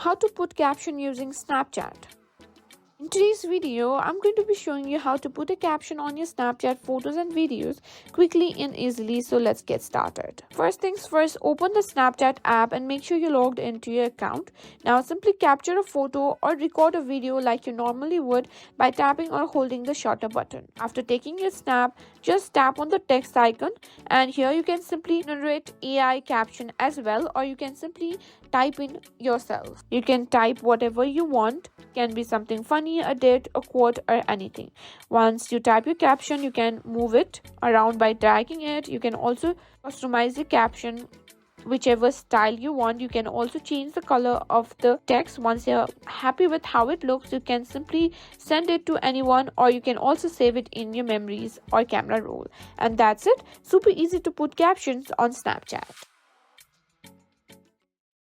How to put caption using Snapchat. In today's video, I'm going to be showing you how to put a caption on your Snapchat photos and videos quickly and easily. So let's get started. First things first, open the Snapchat app and make sure you're logged into your account. Now simply capture a photo or record a video like you normally would by tapping or holding the shutter button. After taking your snap, just tap on the text icon, and here you can simply generate AI caption as well, or you can simply type in yourself. You can type whatever you want, can be something funny, a date, a quote, or anything. Once you type your caption, you can move it around by dragging it. You can also customize your caption whichever style you want. You can also change the color of the text. Once you're happy with how it looks, you can simply send it to anyone, or you can also save it in your memories or camera roll. And that's it. Super easy to put captions on Snapchat.